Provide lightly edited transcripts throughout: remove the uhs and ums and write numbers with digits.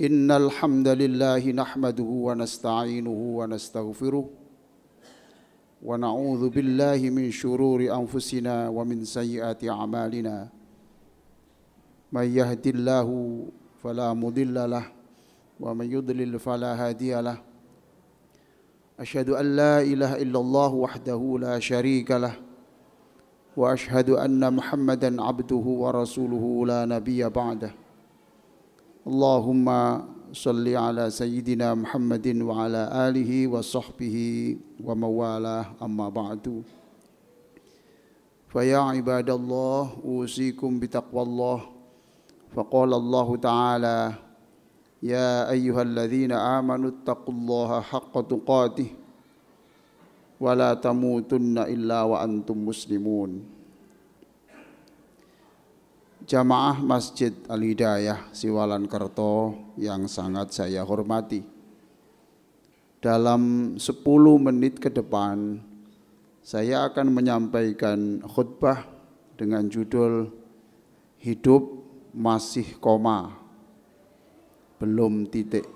Innal hamdalillahi nahmaduhu wa nasta'inuhu wa nastaghfiruh wa na'udzu billahi min shururi anfusina wa min sayyiati a'malina. May yahdihillahu fala mudilla lahu wa may yudlil fala hadiya lahu. Asyhadu an la ilaha illallah wahdahu la syarika lahu wa asyhadu anna Muhammadan abduhu wa rasuluhu la nabiyya ba'dahu. Allahumma salli ala sayyidina Muhammadin wa ala alihi wa sahbihi wa mawalah, amma ba'du. Fa ya ibadallah usikum bitaqwallah. Faqala Allah ta'ala ya ayyuhalladzina amanu taqullaha haqqa tuqatih wa la tamutunna illa wa antum muslimun. Jamaah Masjid Al-Hidayah Siwalan Kerto yang sangat saya hormati, dalam 10 menit ke depan saya akan menyampaikan khutbah dengan judul Hidup Masih Koma Belum Titik.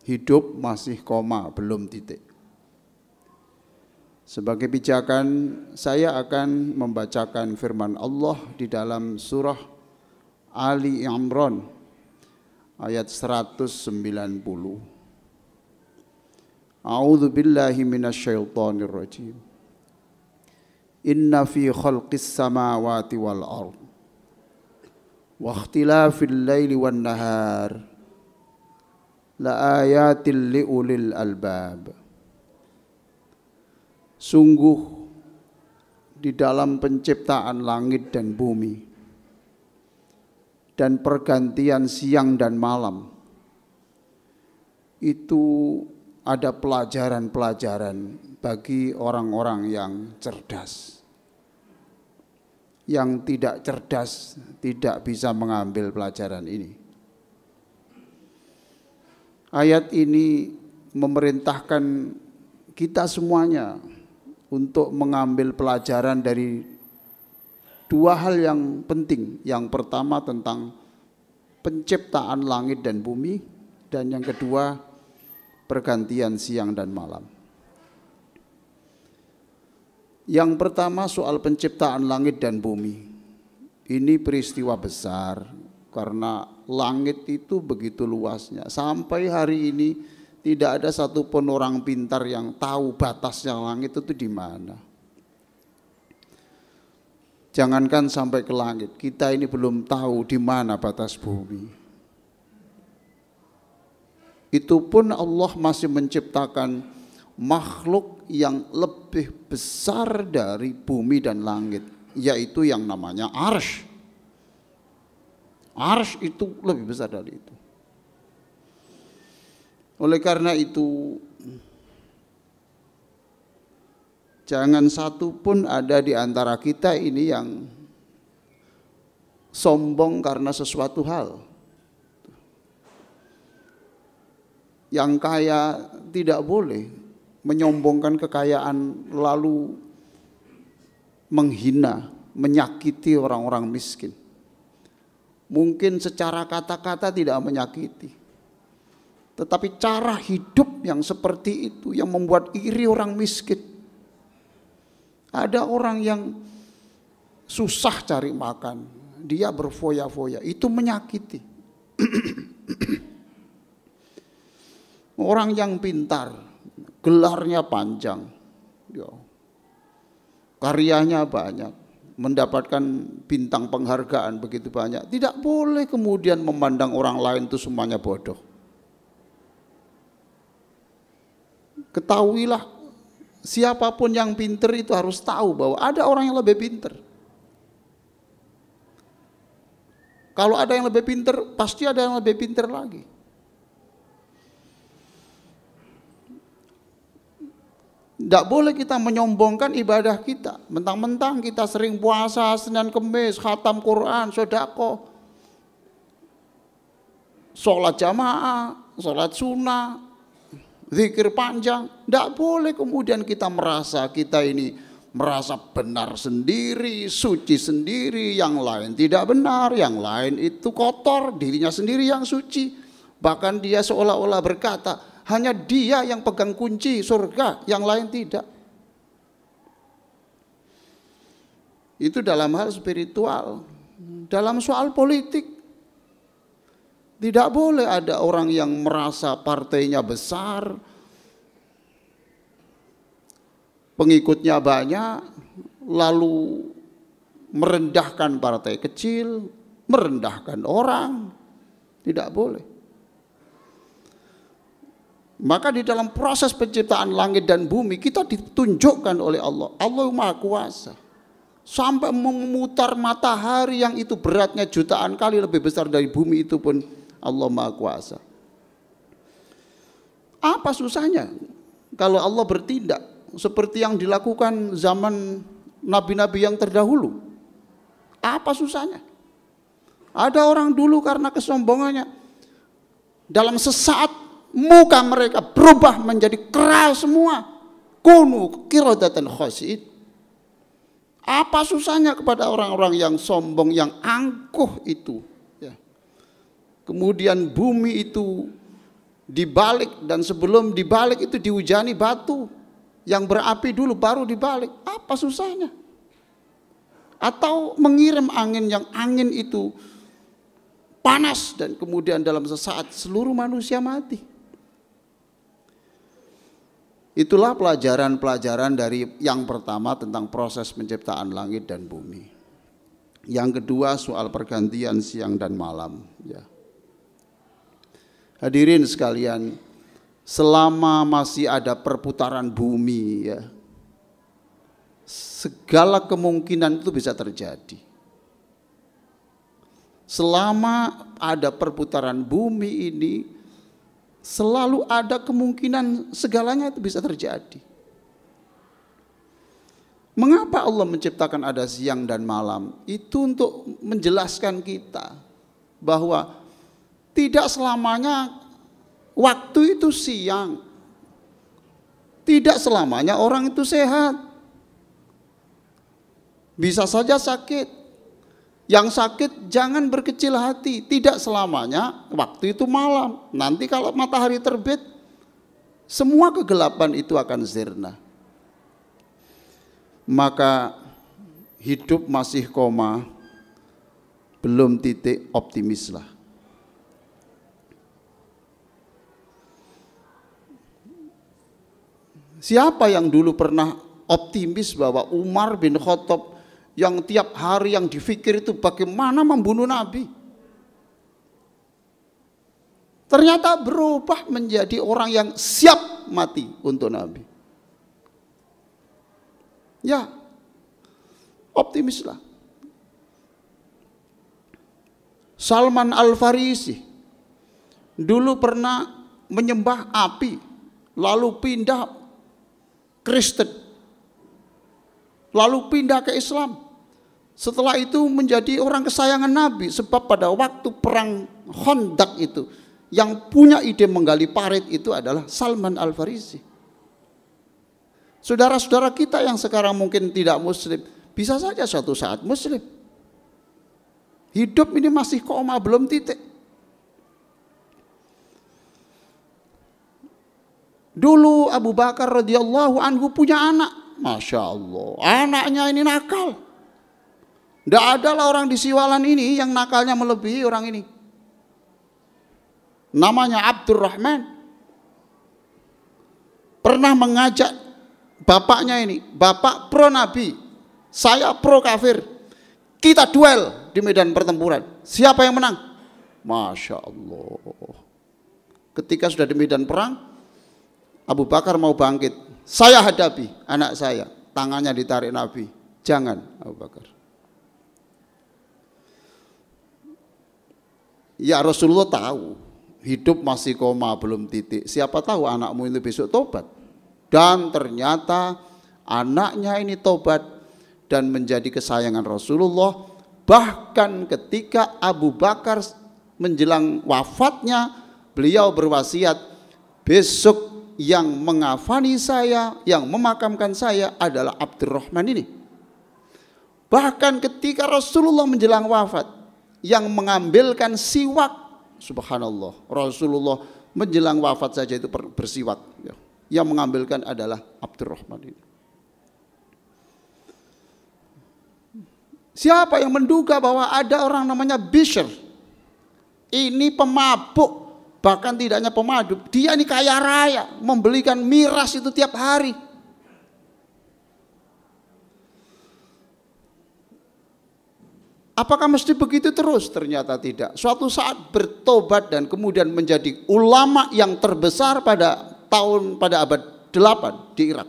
Hidup masih koma belum titik. Sebagai pijakan, saya akan membacakan firman Allah di dalam surah Ali Imran ayat 190. A'udzu billahi minasyaitonir rajim. Inna fi khalqis samawati wal ard wa ikhtilafil laili wan nahar la ayatil liulil albab. Sungguh di dalam penciptaan langit dan bumi dan pergantian siang dan malam itu ada pelajaran-pelajaran bagi orang-orang yang cerdas. Yang tidak cerdas tidak bisa mengambil pelajaran ini. Ayat ini memerintahkan kita semuanya untuk mengambil pelajaran dari 2 hal yang penting. Yang pertama tentang penciptaan langit dan bumi, dan yang kedua pergantian siang dan malam. Yang pertama soal penciptaan langit dan bumi. Ini peristiwa besar karena langit itu begitu luasnya. Sampai hari ini tidak ada satupun orang pintar yang tahu batasnya langit itu di mana. Jangankan sampai ke langit, kita ini belum tahu di mana batas bumi. Itu pun Allah masih menciptakan makhluk yang lebih besar dari bumi dan langit, yaitu yang namanya arsy. Arsy itu lebih besar dari itu. Oleh karena itu, jangan satu pun ada di antara kita ini yang sombong karena sesuatu hal. Yang kaya tidak boleh menyombongkan kekayaan lalu menghina, menyakiti orang-orang miskin. Mungkin secara kata-kata tidak menyakiti, tetapi cara hidup yang seperti itu yang membuat iri orang miskin. Ada orang yang susah cari makan, dia berfoya-foya, itu menyakiti. Orang yang pintar, gelarnya panjang, karyanya banyak, mendapatkan bintang penghargaan begitu banyak, tidak boleh kemudian memandang orang lain itu semuanya bodoh. Ketahuilah, siapapun yang pintar itu harus tahu bahwa ada orang yang lebih pintar. Kalau ada yang lebih pintar, pasti ada yang lebih pintar lagi. Tidak boleh kita menyombongkan ibadah kita. Mentang-mentang kita sering puasa, Senin Kemis, khatam Quran, sedekah, sholat jamaah, sholat sunnah, zikir panjang. Tidak boleh kemudian kita merasa kita ini merasa benar sendiri, suci sendiri, yang lain tidak benar, yang lain itu kotor, dirinya sendiri yang suci. Bahkan dia seolah-olah berkata, hanya dia yang pegang kunci surga, yang lain tidak. Itu dalam hal spiritual. Dalam soal politik, tidak boleh ada orang yang merasa partainya besar, pengikutnya banyak, lalu merendahkan partai kecil, merendahkan orang. Tidak boleh. Maka di dalam proses penciptaan langit dan bumi, kita ditunjukkan oleh Allah. Allah Maha Kuasa. Sampai memutar matahari yang itu beratnya jutaan kali lebih besar dari bumi, itu pun Allah Maha Kuasa. Apa susahnya kalau Allah bertindak seperti yang dilakukan zaman nabi-nabi yang terdahulu? Apa susahnya? Ada orang dulu karena kesombongannya, dalam sesaat muka mereka berubah menjadi keras semua. Kunu qiradatan khasi'in. Apa susahnya kepada orang-orang yang sombong, yang angkuh itu? Ya. Kemudian bumi itu dibalik, dan sebelum dibalik itu dihujani batu yang berapi dulu baru dibalik. Apa susahnya? Atau mengirim angin yang angin itu panas dan kemudian dalam sesaat seluruh manusia mati. Itulah pelajaran-pelajaran dari yang pertama tentang proses penciptaan langit dan bumi. Yang kedua soal pergantian siang dan malam. Ya. Hadirin sekalian, selama masih ada perputaran bumi, ya, segala kemungkinan itu bisa terjadi. Selama ada perputaran bumi ini, selalu ada kemungkinan segalanya itu bisa terjadi. Mengapa Allah menciptakan ada siang dan malam? Itu untuk menjelaskan kita bahwa tidak selamanya waktu itu siang, tidak selamanya orang itu sehat. Bisa saja sakit. Yang sakit jangan berkecil hati, tidak selamanya waktu itu malam. Nanti kalau matahari terbit, semua kegelapan itu akan sirna. Maka hidup masih koma, belum titik, optimislah. Siapa yang dulu pernah optimis bahwa Umar bin Khattab yang tiap hari yang difikir itu bagaimana membunuh Nabi, ternyata berubah menjadi orang yang siap mati untuk Nabi? Ya, optimislah. Salman Al-Farisi dulu pernah menyembah api, lalu pindah Kristen, lalu pindah ke Islam. Setelah itu menjadi orang kesayangan Nabi, sebab pada waktu perang Khandaq itu yang punya ide menggali parit itu adalah Salman Al-Farisi. Saudara-saudara kita yang sekarang mungkin tidak muslim, bisa saja suatu saat muslim. Hidup ini masih koma, belum titik. Dulu Abu Bakar radhiyallahu anhu punya anak, Masya Allah, anaknya ini nakal. Tidak adalah orang di Siwalan ini yang nakalnya melebihi orang ini. Namanya Abdurrahman. Pernah mengajak bapaknya ini, bapak pro Nabi, saya pro kafir. Kita duel di medan pertempuran. Siapa yang menang? Masya Allah. Ketika sudah di medan perang, Abu Bakar mau bangkit. Saya hadapi anak saya. Tangannya ditarik Nabi. Jangan Abu Bakar. Ya Rasulullah tahu hidup masih koma, belum titik. Siapa tahu anakmu itu besok tobat. Dan ternyata anaknya ini tobat dan menjadi kesayangan Rasulullah. Bahkan ketika Abu Bakar menjelang wafatnya, beliau berwasiat, besok yang mengafani saya, yang memakamkan saya adalah Abdurrahman ini. Bahkan ketika Rasulullah menjelang wafat, yang mengambilkan siwak, subhanallah, Rasulullah menjelang wafat saja itu bersiwak, yang mengambilkan adalah Abdurrahman ini. Siapa yang menduga bahwa ada orang namanya Bishr, ini pemabuk, bahkan tidak hanya pemaduk, dia ini kaya raya, membelikan miras itu tiap hari. Apakah mesti begitu terus? Ternyata tidak. Suatu saat bertobat dan kemudian menjadi ulama yang terbesar pada abad 8 di Irak.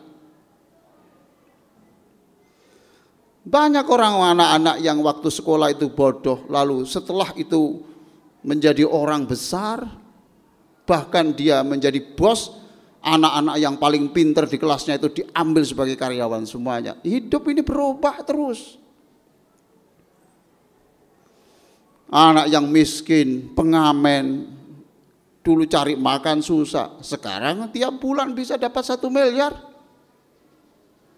Banyak orang anak-anak yang waktu sekolah itu bodoh, lalu setelah itu menjadi orang besar, bahkan dia menjadi bos, anak-anak yang paling pintar di kelasnya itu diambil sebagai karyawan semuanya. Hidup ini berubah terus. Anak yang miskin, pengamen, dulu cari makan susah, sekarang tiap bulan bisa dapat 1 miliar.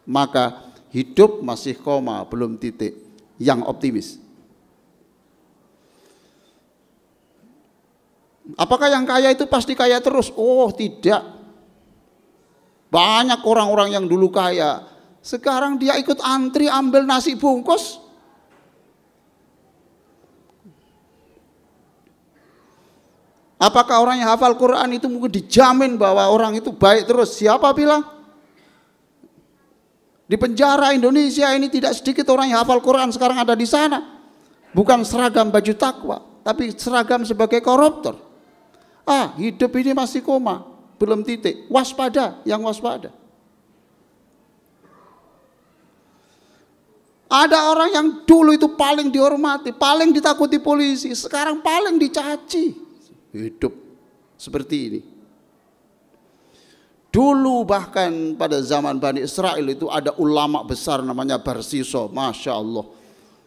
Maka hidup masih koma, belum titik. Yang optimis. Apakah yang kaya itu pasti kaya terus? Oh tidak. Banyak orang-orang yang dulu kaya, sekarang dia ikut antri ambil nasi bungkus. Apakah orang yang hafal Quran itu mungkin dijamin bahwa orang itu baik terus? Siapa bilang? Di penjara Indonesia ini tidak sedikit orang yang hafal Quran sekarang ada di sana. Bukan seragam baju takwa, tapi seragam sebagai koruptor. Hidup ini masih koma, belum titik. Waspada, yang waspada. Ada orang yang dulu itu paling dihormati, paling ditakuti polisi, sekarang paling dicaci. Hidup seperti ini. Dulu bahkan pada zaman Bani Israel itu ada ulama besar namanya Barsiso, Masya Allah.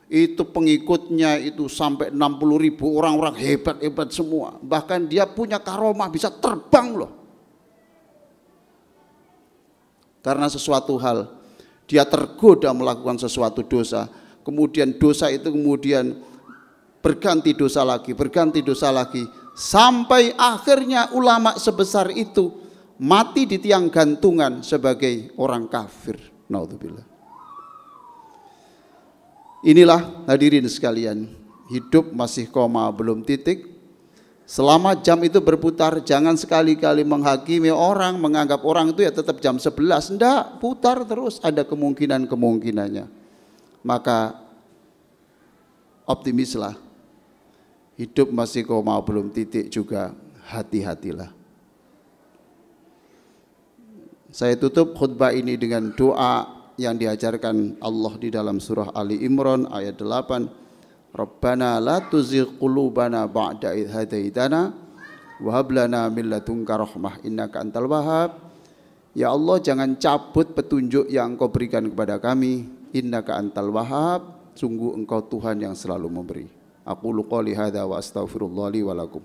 Itu pengikutnya itu sampai 60.000 orang-orang hebat-hebat semua. Bahkan dia punya karomah bisa terbang loh. Karena sesuatu hal, dia tergoda melakukan sesuatu dosa. Kemudian dosa itu kemudian berganti dosa lagi, berganti dosa lagi. Sampai akhirnya ulama sebesar itu mati di tiang gantungan sebagai orang kafir. Naudzubillah. Inilah hadirin sekalian, hidup masih koma, belum titik. Selama jam itu berputar, jangan sekali-kali menghakimi orang, menganggap orang itu ya tetap jam 11. Enggak, putar terus, ada kemungkinan-kemungkinannya. Maka optimislah. Hidup masih koma, belum titik juga, hati-hatilah. Saya tutup khutbah ini dengan doa yang diajarkan Allah di dalam surah Ali Imran ayat 8. Rabbana la tuzigh qulubana ba'da idh hadaitana wa hab lana min ladunka rahmah innaka antal wahhab. Ya Allah, jangan cabut petunjuk yang Engkau berikan kepada kami. Innaka antal wahhab, sungguh Engkau Tuhan yang selalu memberi. Aqulu qouli hadza wa astaghfirullah li wa lakum.